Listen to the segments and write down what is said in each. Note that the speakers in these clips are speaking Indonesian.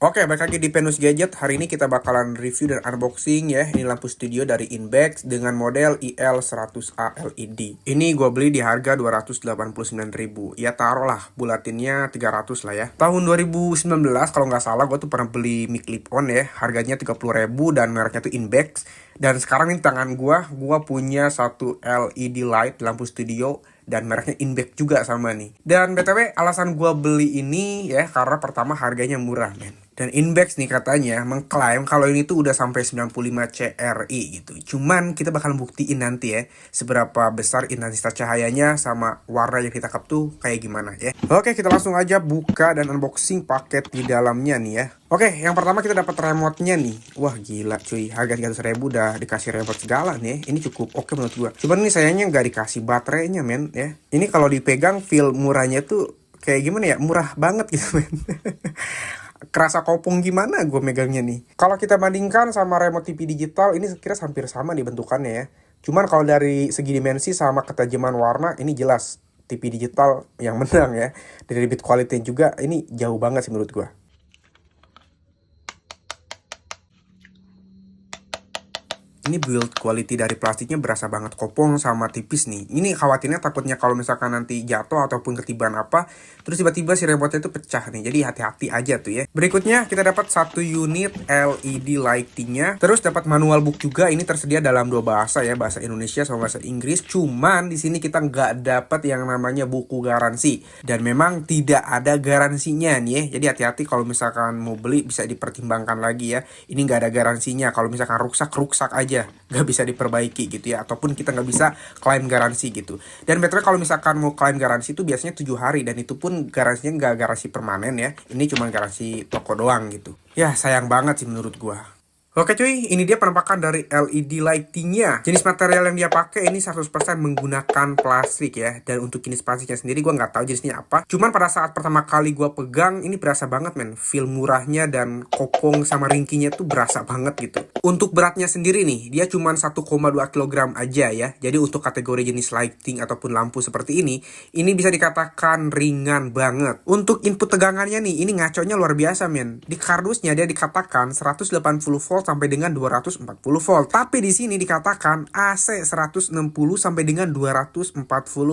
Oke, balik lagi di Penus Gadget. Hari ini kita bakalan review dan unboxing ya. Ini lampu studio dari Inbex dengan model IL100A LED. Ini gue beli di harga 289.000. Ya taruhlah bulatinnya 300 lah ya. Tahun 2019 kalau nggak salah gue tuh pernah beli mic clip on ya. Harganya 30.000 dan mereknya tuh Inbex. Dan sekarang ini tangan gue punya satu LED light lampu studio dan mereknya Inbex juga sama nih. Dan BTW alasan gue beli ini ya karena pertama harganya murah men. Dan Inbex nih katanya mengklaim kalau ini tuh udah sampai 95 CRI gitu. Cuman kita bakal buktiin nanti ya seberapa besar intensitas cahayanya sama warna yang ditangkap tuh kayak gimana ya. Oke, kita langsung aja buka dan unboxing paket di dalamnya nih ya. Oke, yang pertama kita dapat remote-nya nih. Wah gila cuy, harga 300.000 udah dikasih remote segala nih. Ini cukup oke menurut gua. Cuman ini sayangnya nggak dikasih baterainya men ya. Ini kalau dipegang feel murahnya tuh kayak gimana ya, murah banget gitu men. Kerasa kopong gimana gue megangnya nih. Kalau kita bandingkan sama remote TV digital, ini sekira hampir sama nih bentukannya ya. Cuman kalau dari segi dimensi sama ketajaman warna, ini jelas TV digital yang menang ya. Dari bit quality juga ini jauh banget sih menurut gue. Ini build quality dari plastiknya berasa banget kopong sama tipis nih. Ini khawatirnya takutnya kalau misalkan nanti jatuh ataupun ketiban apa, terus tiba-tiba si remote-nya itu pecah nih. Jadi hati-hati aja tuh ya. Berikutnya kita dapat satu unit LED lighting-nya. Terus dapat manual book juga. Ini tersedia dalam dua bahasa ya, bahasa Indonesia sama bahasa Inggris. Cuman di sini kita nggak dapat yang namanya buku garansi. Dan memang tidak ada garansinya nih ya. Jadi hati-hati kalau misalkan mau beli bisa dipertimbangkan lagi ya. Ini nggak ada garansinya. Kalau misalkan rusak aja, nggak bisa diperbaiki gitu ya, ataupun kita nggak bisa klaim garansi gitu. Dan betul kalau misalkan mau klaim garansi itu biasanya 7 hari dan itu pun garansinya nggak garansi permanen ya, ini cuma garansi toko doang gitu ya. Sayang banget sih menurut gua. Oke cuy, ini dia penampakan dari LED lighting-nya. Jenis material yang dia pakai ini 100% menggunakan plastik ya. Dan untuk jenis plastiknya sendiri gue nggak tahu jenisnya apa. Cuman pada saat pertama kali gue pegang, ini berasa banget men. Feel murahnya dan kopong sama ringkinya tuh berasa banget gitu. Untuk beratnya sendiri nih, dia cuma 1,2 kg aja ya. Jadi untuk kategori jenis lighting ataupun lampu seperti ini bisa dikatakan ringan banget. Untuk input tegangannya nih, ini ngaconya luar biasa men. Di kardusnya dia dikatakan 180 volt sampai dengan 240 volt. Tapi di sini dikatakan AC 160 sampai dengan 240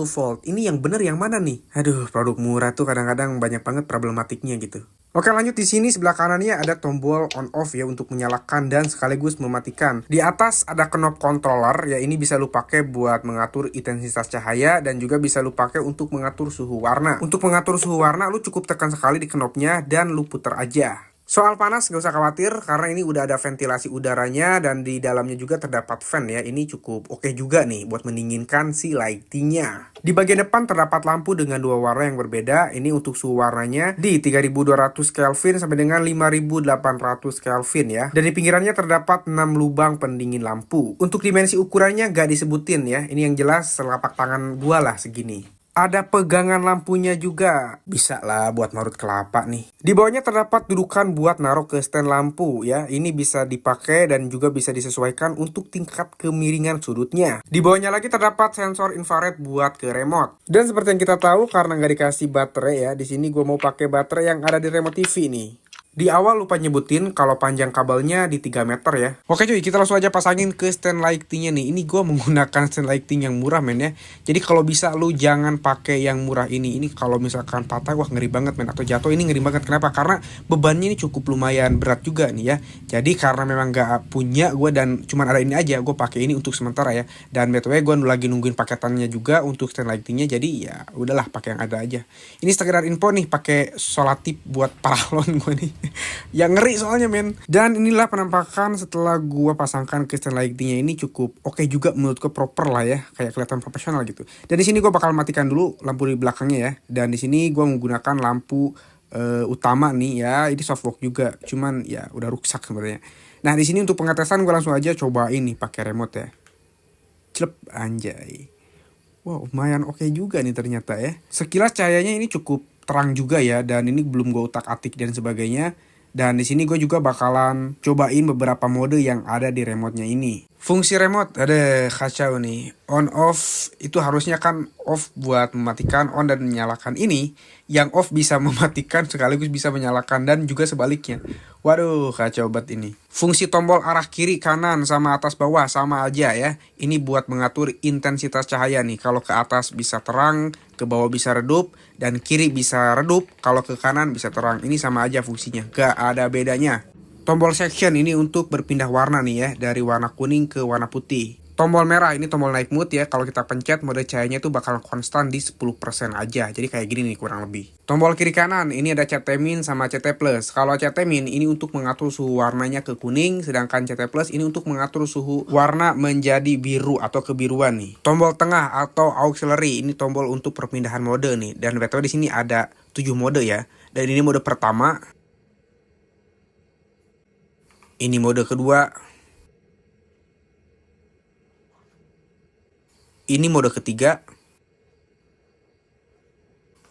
volt. Ini yang bener yang mana nih? Aduh, produk murah tuh kadang-kadang banyak banget problematiknya gitu. Oke, lanjut. Di sini sebelah kanannya ada tombol on off ya untuk menyalakan dan sekaligus mematikan. Di atas ada knob controller ya, ini bisa lu pakai buat mengatur intensitas cahaya dan juga bisa lu pakai untuk mengatur suhu warna. Untuk mengatur suhu warna lu cukup tekan sekali di knobnya dan lu puter aja. Soal panas gak usah khawatir karena ini udah ada ventilasi udaranya dan di dalamnya juga terdapat fan ya. Ini cukup oke juga nih buat mendinginkan si lightingnya. Di bagian depan terdapat lampu dengan dua warna yang berbeda. Ini untuk suhu warnanya di 3200 Kelvin sampai dengan 5800 Kelvin ya. Dan di pinggirannya terdapat 6 lubang pendingin lampu. Untuk dimensi ukurannya gak disebutin ya. Ini yang jelas selapak tangan gua lah segini. Ada pegangan lampunya juga. Bisa lah buat marut kelapa nih. Di bawahnya terdapat dudukan buat naruh ke stand lampu ya. Ini bisa dipakai dan juga bisa disesuaikan untuk tingkat kemiringan sudutnya. Di bawahnya lagi terdapat sensor infrared buat ke remote. Dan seperti yang kita tahu karena nggak dikasih baterai ya. Di sini gue mau pakai baterai yang ada di remote TV nih. Di awal lupa nyebutin kalau panjang kabelnya di 3 meter ya. Oke cuy, kita langsung aja pasangin ke stand lightingnya nih. Ini gue menggunakan stand lighting yang murah men ya. Jadi kalau bisa lu jangan pakai yang murah ini. Ini kalau misalkan patah wah ngeri banget men. Atau jatuh ini ngeri banget. Kenapa? Karena bebannya ini cukup lumayan berat juga nih ya. Jadi karena memang gak punya gue dan cuman ada ini aja, gue pakai ini untuk sementara ya. Dan btw gue lagi nungguin paketannya juga untuk stand lightingnya. Jadi ya udahlah pakai yang ada aja. Ini sekedar info nih, pakai solatip buat paralon gue nih. Ya ngeri soalnya men. Dan inilah penampakan setelah gua pasangkan ke stand lightingnya. Ini cukup oke juga menurutku, proper lah ya, kayak kelihatan profesional gitu. Dan di sini gua bakal matikan dulu lampu di belakangnya ya. Dan di sini gua menggunakan lampu utama nih ya. Ini softbox juga, cuman ya udah rusak sebenarnya. Nah di sini untuk pengetesan gua langsung aja cobain nih pakai remote ya. Celep, anjay. Wow, lumayan oke juga nih ternyata ya. Sekilas cahayanya ini cukup terang juga ya, dan ini belum gue utak-atik dan sebagainya. Dan di sini gue juga bakalan cobain beberapa mode yang ada di remote-nya ini. Fungsi remote ada kacau nih. On off itu harusnya kan off buat mematikan, on dan menyalakan. Ini yang off bisa mematikan sekaligus bisa menyalakan dan juga sebaliknya. Waduh, kacau banget ini. Fungsi tombol arah kiri, kanan, sama atas bawah sama aja ya. Ini buat mengatur intensitas cahaya nih. Kalau ke atas bisa terang, ke bawah bisa redup, dan kiri bisa redup, kalau ke kanan bisa terang. Ini sama aja fungsinya, gak ada bedanya. Tombol section ini untuk berpindah warna nih ya, dari warna kuning ke warna putih. Tombol merah ini tombol night mode ya, kalau kita pencet mode cahayanya itu bakal konstan di 10% aja. Jadi kayak gini nih kurang lebih. Tombol kiri kanan ini ada CT min sama CT plus. Kalau CT min ini untuk mengatur suhu warnanya ke kuning, sedangkan CT plus ini untuk mengatur suhu warna menjadi biru atau kebiruan nih. Tombol tengah atau auxiliary ini tombol untuk perpindahan mode nih. Dan btw di sini ada 7 mode ya. Dan ini mode pertama. Ini mode kedua. Ini mode ketiga,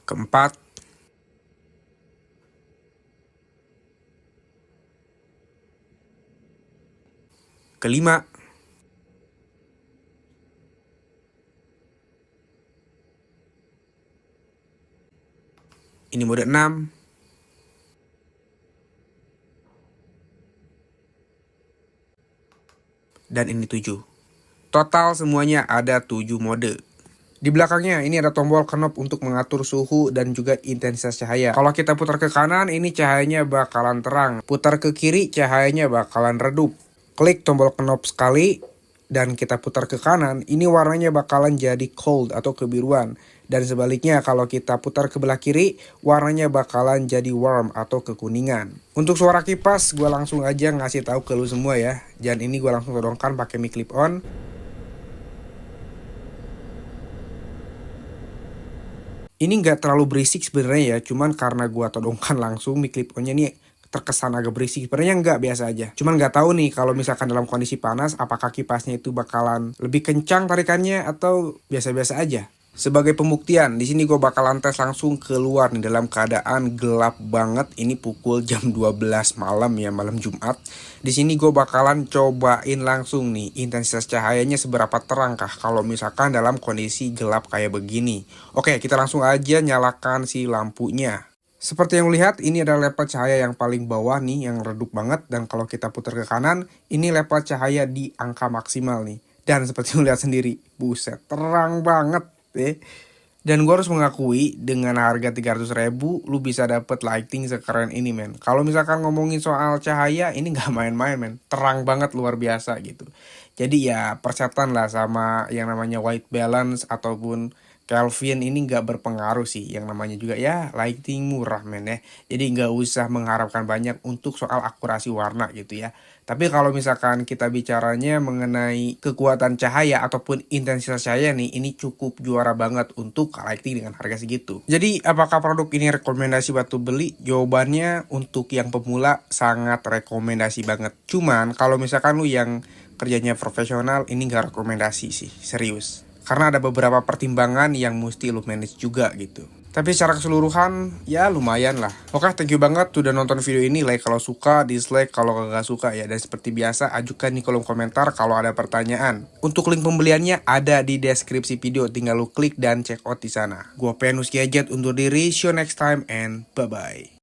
keempat, kelima, ini mode 6, dan ini 7. Total semuanya ada 7 mode. Di belakangnya ini ada tombol knob untuk mengatur suhu dan juga intensitas cahaya. Kalau kita putar ke kanan ini cahayanya bakalan terang. Putar ke kiri cahayanya bakalan redup. Klik tombol knob sekali dan kita putar ke kanan, ini warnanya bakalan jadi cold atau kebiruan. Dan sebaliknya kalau kita putar ke belah kiri, warnanya bakalan jadi warm atau kekuningan. Untuk suara kipas, gue langsung aja ngasih tahu ke lu semua ya. Dan ini gue langsung todongkan pakai mic clip on. Ini nggak terlalu berisik sebenarnya ya, cuman karena gua todongkan langsung mic clip on-nya nih terkesan agak berisik. Sebenarnya nggak, biasa aja. Cuman nggak tahu nih kalau misalkan dalam kondisi panas apakah kipasnya itu bakalan lebih kencang tarikannya atau biasa-biasa aja. Sebagai pembuktian, di sini gue bakalan tes langsung keluar nih dalam keadaan gelap banget. Ini pukul jam 12 malam ya, malam Jumat. Di sini gue bakalan cobain langsung nih intensitas cahayanya seberapa terang kah kalau misalkan dalam kondisi gelap kayak begini. Oke, kita langsung aja nyalakan si lampunya. Seperti yang lihat, ini ada level cahaya yang paling bawah nih, yang redup banget. Dan kalau kita putar ke kanan, ini level cahaya di angka maksimal nih. Dan seperti yang lihat sendiri, buset, terang banget. Dan gue harus mengakui dengan harga 300.000 lu bisa dapet lighting sekeren ini men. Kalau misalkan ngomongin soal cahaya ini gak main-main men, terang banget luar biasa gitu. Jadi ya persetan lah sama yang namanya white balance ataupun Kelvin ini nggak berpengaruh sih, yang namanya juga ya lighting murah men ya. Jadi nggak usah mengharapkan banyak untuk soal akurasi warna gitu ya. Tapi kalau misalkan kita bicaranya mengenai kekuatan cahaya ataupun intensitas cahaya nih, ini cukup juara banget untuk lighting dengan harga segitu. Jadi apakah produk ini rekomendasi buat beli? Jawabannya untuk yang pemula sangat rekomendasi banget. Cuman kalau misalkan lu yang kerjanya profesional ini nggak rekomendasi sih, serius. Karena ada beberapa pertimbangan yang mesti lu manage juga gitu. Tapi secara keseluruhan ya lumayan lah. Oke, thank you banget udah nonton video ini. Like kalau suka, dislike kalau gak suka ya. Dan seperti biasa ajukan di kolom komentar kalau ada pertanyaan. Untuk link pembeliannya ada di deskripsi video, tinggal lu klik dan check out di sana. Gua Penus Gadget undur diri, see you next time and bye bye.